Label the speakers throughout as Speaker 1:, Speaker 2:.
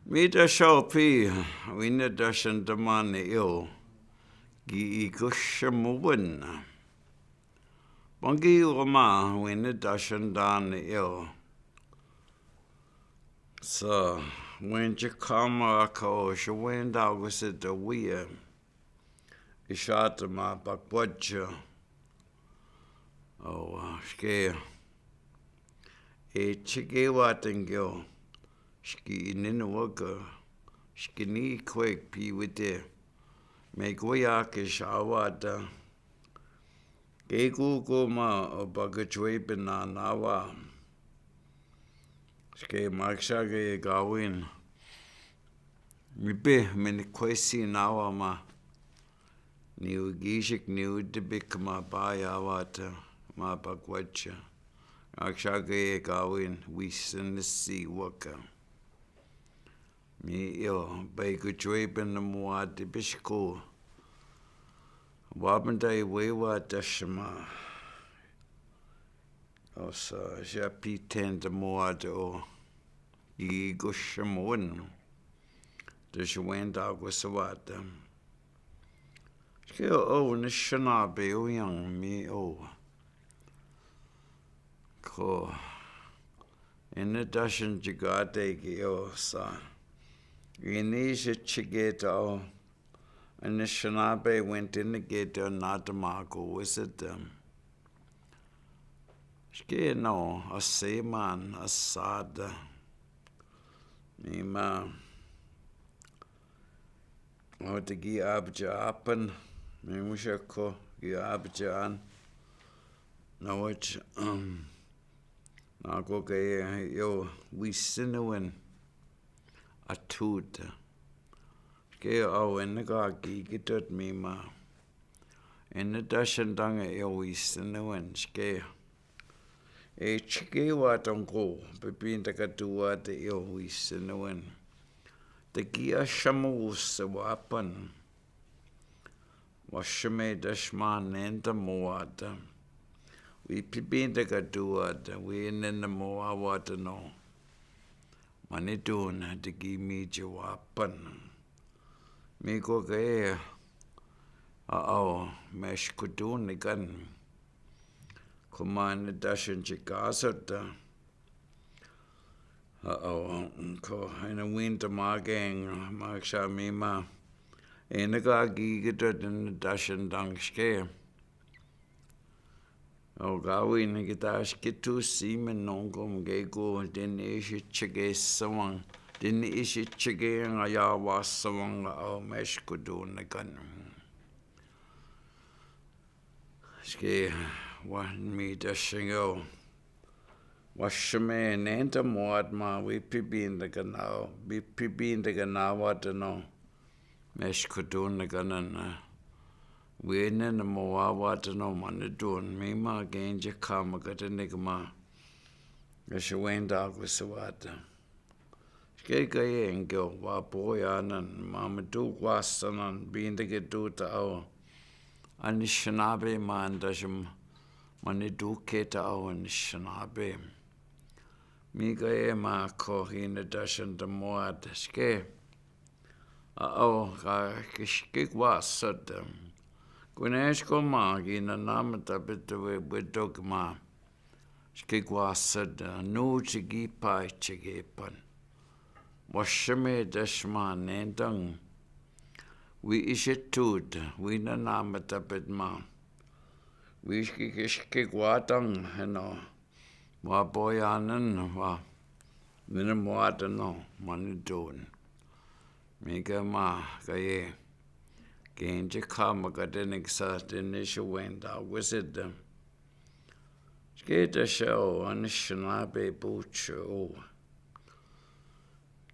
Speaker 1: Mida Sharpie, Winna Dashan Damani ill, Gii'igoshimowin. Bongi Roma, Winna Dashan Dan ill. So, when you come, Ko, she went out with it the weir. Ishatama, Bakwaja. Oh, scare. A chicky wattingil. Ski Ninawaka. Skinny quick pee with it. Make wayakish awada. Gegu goma o bagajwebina nawa. Ske marksage gawin. Mibe minikwesi nawa ma. Niu gishik niu debik ma bayawata ma bagwacha. Akshage gawin wisinisi waka. Mi yo bagajwebina mua debishko. Wabendai wewa dashama. Osa japi tenda moad o Gii'igoshimowin. Dus went out with Sawata. Skill o Anishinaabe o young me o. Ko. In addition to Jigate o sa. Inisha Chigeta o. Anishinaabe went in the gate on Natamago, was it them? Ske no, a seaman, a sada. Nima. O te gi abja apan. Me mushako gi abjaan. Na which, na go ke yo, we sinuin a toot. Ske o in the gagi gitot me ma. In the dashan danga yo we sinuin ske. E chike watango, pepin takatua te yo we sinuin. Te Gii'igoshimowin se wapan. Washime dashman nenta moata. We pepin takatua we in the moa wata no. Manitun te gi mi jawapan. Me ko ke mesh kudun ikan. Kuman dashan chikasata. Ko in a winter magang, maksha mima. In a gagi gitot in the dashan dangske. O gawin gitash kitu seaman nongum gego, din ishi chige sawang. Din ishi chige ang ayawa sawang o mesh kudun ikan. Ske. One me dashingo. Washame nenta moad ma we pibin the ganao. We pibin the ganawa to no. Mesh kudun the ganan. We in the moawa to no manadun. Me ma gain jakama got a nigma. As you went out with Sawata. Skega and go, wa boy anan, mamma do wasanan, being the gedu to our Anishinaabe man dashim. Mani duketa o Anishinaabe. Miga e ma ko hina dashan da moad ske. Ga kishkik wasad. Gwinesh ko ma gina namata bitu widog ma. Skik wasad no chigi pai chigipan. Washame dashman nendang. We ishitud, we na namata bit ma. We kishkik watang, wa boyanan, wa minamwata no, manidun. Mega ma, gaye, gain jakama gadinik sa dinisha wenda, wizard them. Skate show, Anishinaabe butcho.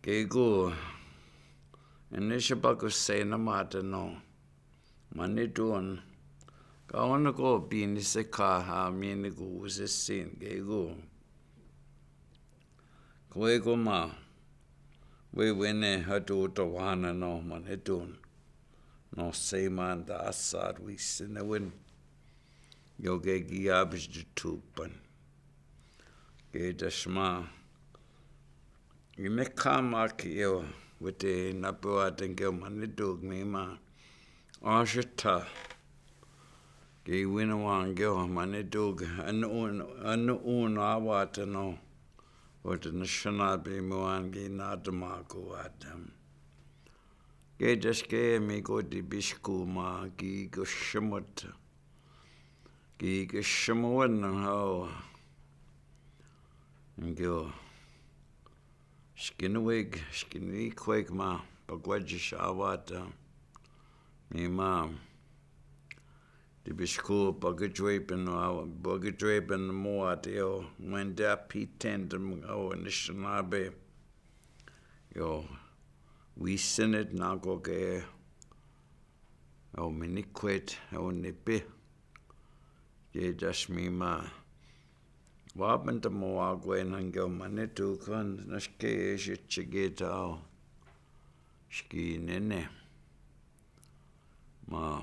Speaker 1: Gego, Anishabaku say namata no, manidun. Kawana ko bini se ka ha mini go se sin gego. Kwego ma. We wene hatu tawana no manetun. No se man da asad we sinawin. Yo ge giabish de tupan. Ge dashma. me kamaki yo with the napuat and go manidug me ma. Ashita. Gi winawang go manidug an un awat no. What the Anishinaabe muangi nadamaku adam. Ge deske me go di bishku ma Giigoshimowin. Giigoshimowin ho. And go. Skinwig, skinny quake ma. Bagwajish awata. Me ma. Di bishku bagadrapin moat yo. When da pitendum o Anishinaabe. Yo. We sin it na go ge. O miniquet o nipi. Ye just me ma. Wapen the moagwen and go manitu con naske chigeta ski nene. Ma.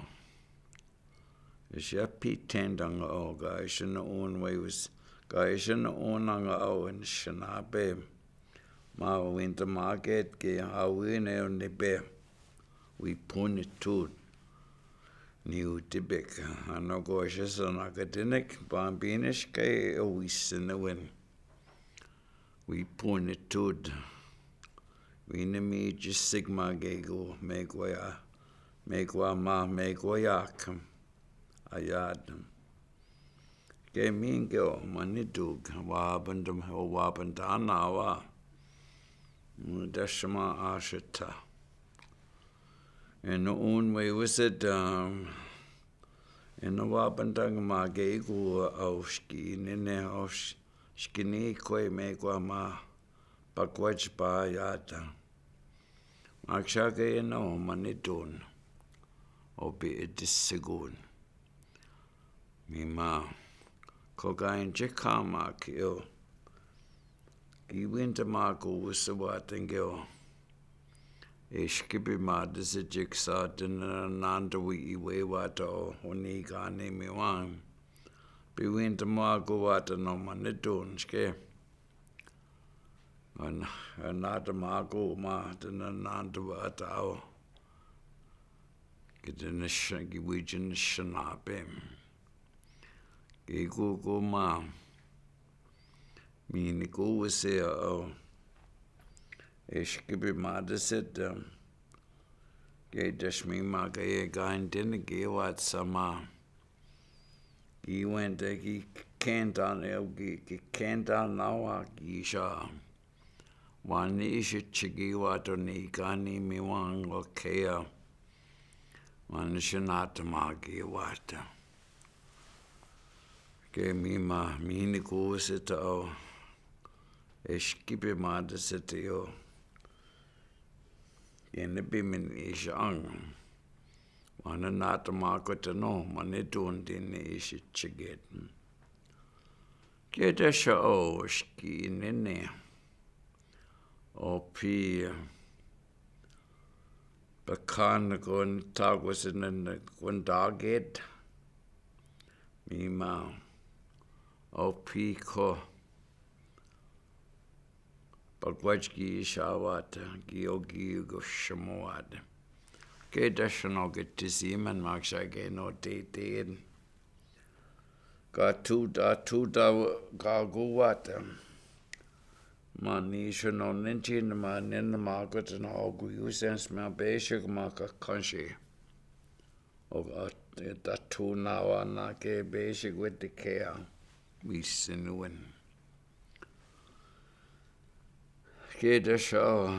Speaker 1: Is ya pitendang o guys in the own way was guys in the own o in Anishinaabe. Ma winter market ge how we know the bear. We pun it to new tibik. I know gorgeous on academic bambinish ke always in the wind. We pun it to we me just sigma gego make wa yak ayad. Ge mean go manidug wabandum ho wabandanawa. Dashma ashita. In the own way was it in the wabandang magegu of skin in the skinny koi megwa ma bakwaj ba yata. Makshake no manidun or be it disigun. Me ma kogain jikama kio. Gi winter marco was the what and go. Skippy mad is a jigsaw in an underwee way water only gone name me one. Be winter marco water no money don't scare. And not a marco mat and an underwater. Get in a shaggy witch in the Anishinaabe. Go ma. Me ni go was say oh. Skippy mad is it Ge dash me ma ge gain didn't give what some he went he can't on he can't on now he sha one is chigi what on he gani me one okay one shanat ma ge what ge me ma me ni go sit oh Skippy mad is it yo in the bimin is young. One not a market to know, money don't in the issue chiget. Get a show ski in there. O P. Bakan gun tag was in the gun dog it. Me ma. O P ko. Bagwajki shawat Giigoshimowin. Ge dashno get to see man maksha no date. Got two da go what man nation on nintin man in the market and all you sense my basic market country. Of that two now and ke basic with the care we sin. Get show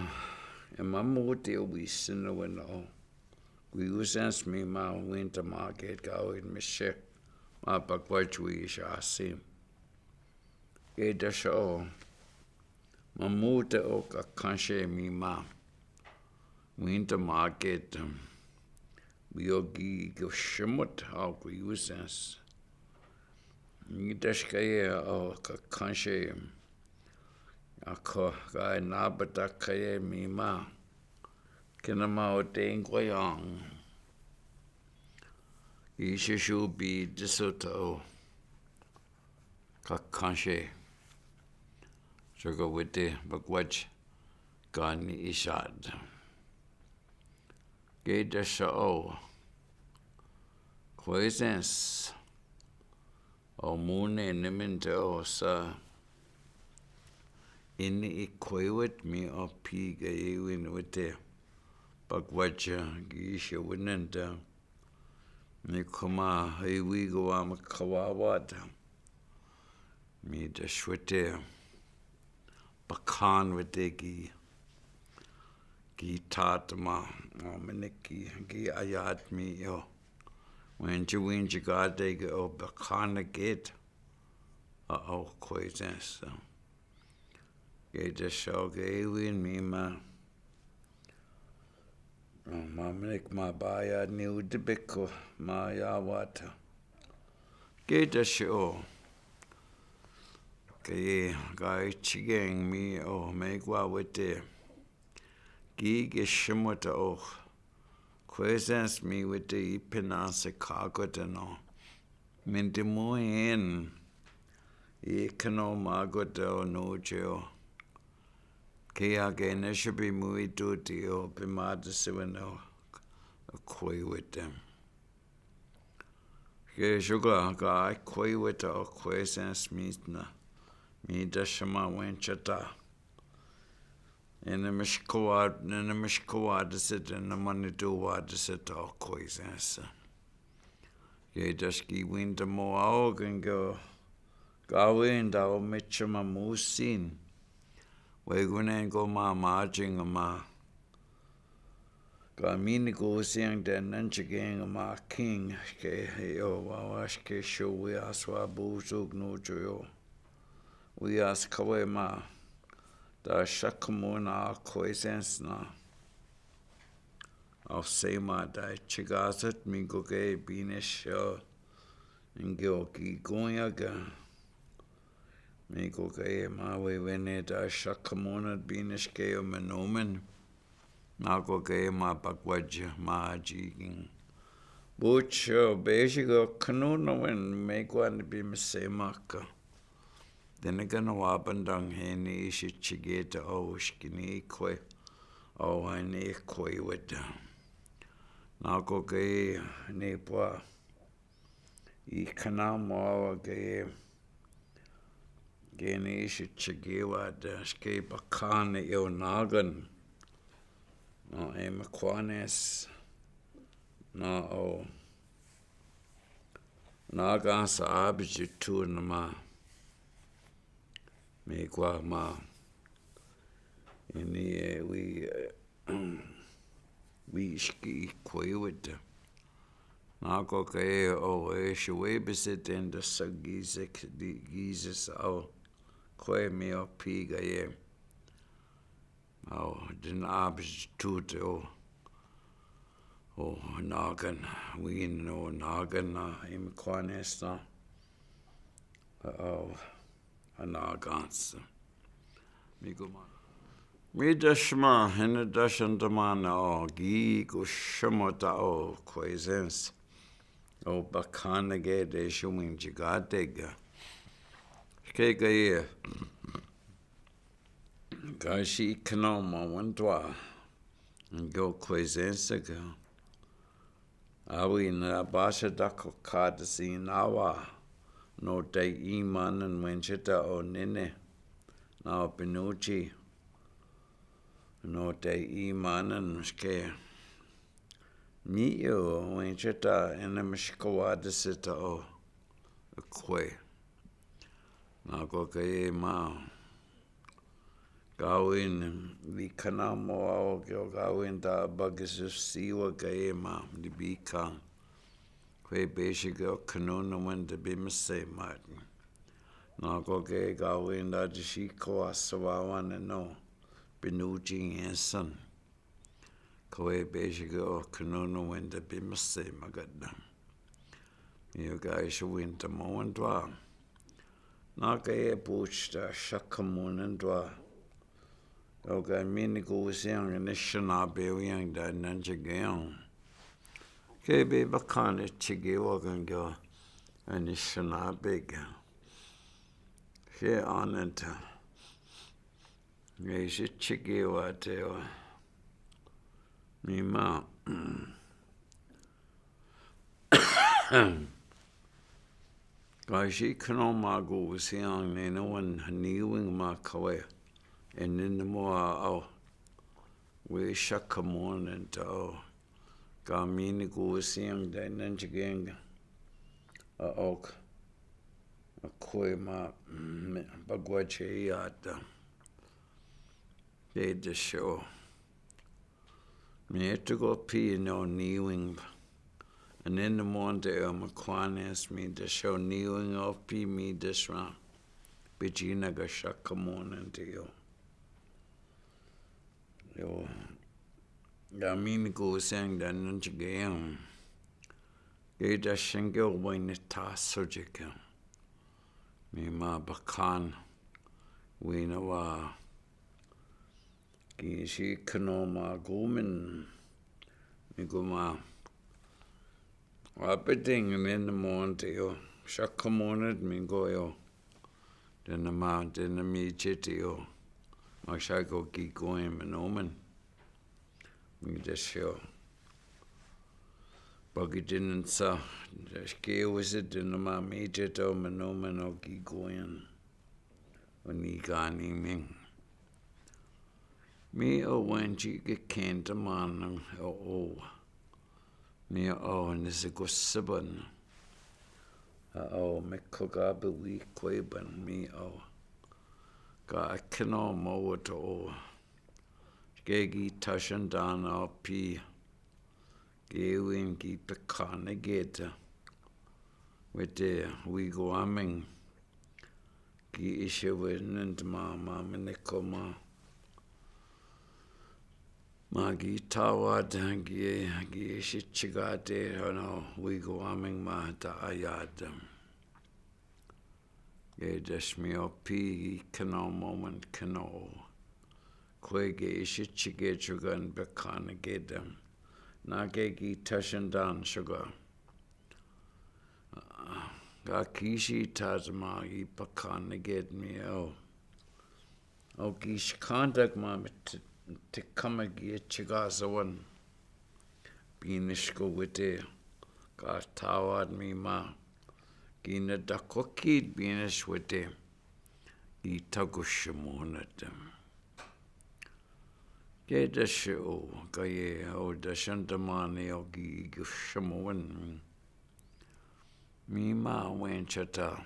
Speaker 1: and my mood we sin the window. We sense me my winter market go in me ship. My bakwaj we shall see. Get show my mood oka kanche me ma winter market we Giigoshimowin how we sense. Me dashkaya oka kanche. Ako guy nabatakaye me ma. Kinama o dingwayong. Ishishu be disoto. Kakanshe. Sugar with the bagwaj. Gani ishad. Geda shao. Quaisens. O mune niminte o sa. Inni equate me o piga ewin with the bagwaja Gii'igoshimowin and me koma we go am kawawata. Me the shwete bakan with the gi tatma o miniki gi ayat me yo. When you win you got they go bakan get o quaisens. Geda shao ewin me ma. Maminik ma baya ni udibiko ma ya wata. Geda shao. Kaya gai chigeng mi o megwa wite. Gii'igoshimowin o. Quaisens mi wite ipinase kagota no. Mindimo en. Ikano magota o nojo. Kaya gane should be muy duty o bimada siwano a koi with them. Kaya sugar ga koi with o quaisens meetna. Me dashama wenchata. In a mishkawad sit in the money do what sit o quaisens. Kaya dashki winter mo aug and go. Gawin da o michama musin. Wegunen go ma marching ma. Ga mini go sing den nanchiging ma king ke yo wawash ke show we aswa buzug no joyo. We ask kawe ma. Da shakamuna quaisens na. I'll say ma da chigazet mi go ge binish yo. Ngo ki goyaga. Me go kaya ma we wene da shakamona binish kaya menomen. Na go kaya ma bagwaja ma jiging. Buch basically kanuna when me go and be maka. Then again wabandang heni ishi chigeta o shkini kwe. O hini kwe with na go kaya nepwa. I kanamo kaya. Gene ishi chigewa da ske bakane yo nagan. No emakwanes. Na o. Nagan sa abiji tu na ma. Me kwa ma. Ini we ski kwe with na go kaya o shwe besit in the sagizek di gizes o. Kwe me o piga ye. Oh, den abis tut o. O nagan. We know nagan na im kwanes na. Oh, a nagans. Me go man. Me dashma hene dashandamana o. Gii'igoshimowin o quaisens. O bakanage de shuming jigadega. Kega ye. Gashi kanoma wandwa. And go quaisens ago. Awi na basha dako kadasi nawa. No day iman and wenchita o nene. Na binuchi. No day iman and mshke. Miyo wenchita in a mshkawada sita o. A kwe. Na go kaya ma. Gawin the kanamo o gawin da bagus siwa kaya ma the bika. Kwe basic o kanuna when the bimse martin. Na go kaya gawin da jishiko asawawan and no. Binuji and son. Kwe basic o kanuna when the bimse magadam. You guys should win the moment dwa. Na kaya buch da shakamun and dwa. Okay, mini go sing Anishinaabe yang da nanjigayong. Kaya be bakane chigiwa go Anishinaabe ga. Kaya ananta. Ngay si chiki wa teo. Mi ma. Ga si kano ma go siang ne no one haniwing ma kawe. And in the moa au. We shakamon and au. Ga mini go siang da nanjigang. A ok. A koi ma bagwache yata. They the show. Me to go pee no kneeling. And in the morning, McQuan asked me to show kneeling of pee me this round. But Gii'igoshimowin into you. Yo. Gamini go sang that nunchigam. Gay da shingle when it tas surgical. Me ma bakan. We know Gishi kanoma gumin. Me go ma. Wapiting in the morning to you. Shakamoned me go yo. Then the mountain the me chitty yo. Ma shako keep going and omen. Me just show. Buggy didn't saw. The scale was it in the ma me chitto and omen or keep going. When he gone ming. Me when she get can't man me and this is a good sibon. Me cook up a week quaban me Ga I cannot mow it Gaggy tushin down up pee. Gawin keep a carnegate. With the we go amming. Gii'igoshimowin and mama minikoma. Magi tawad Gii'igoshimowin no we go amming ma ta ayad. Dashmio P cano moment cano. Quege Gii'igoshimowin bekan gedem. Nagegi tushin down sugar. Ga kishi tazma I bekan ged me gish contact ma to come again Gii'igoshimowin. Binishko with it. Ga tawad me ma. Gina da cookid binish with it. Gii'igoshimowin at them. Get the show. Gaye the shantamani Gii'igoshimowin. Me ma went chata.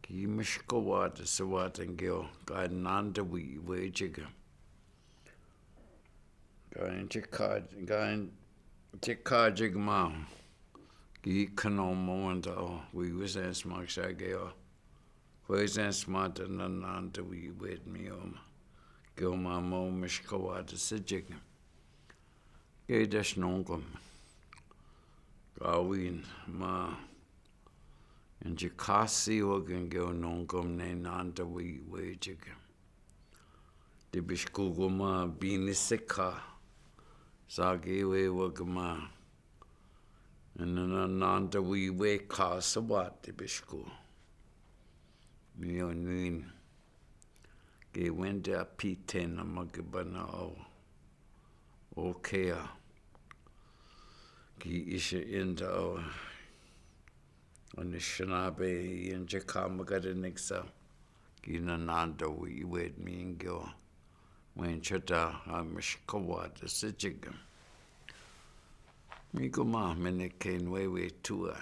Speaker 1: Gi mishko wat sawat and gil. God nanda we wajiga. Gain chikajig ma. Gii'igoshimowin we was as smart shageo. Was as smart and nanda we wait me Gil ma mo mishko wat sijig. Gay dash nongum. Gawin ma. And Jikasi wagan go nongum ne nanda we wajig. The bishkuguma binisika. Sagi we wagama. And then nanda we wake kasawat the bishku. Me on Gay went there P10 a magabana okay. Gii'igoshimowin Anishinaabe and Gii'igoshimowin Gina nanda we wait me and go. When chata mishkawad the sijigam. Me go ma minute can way to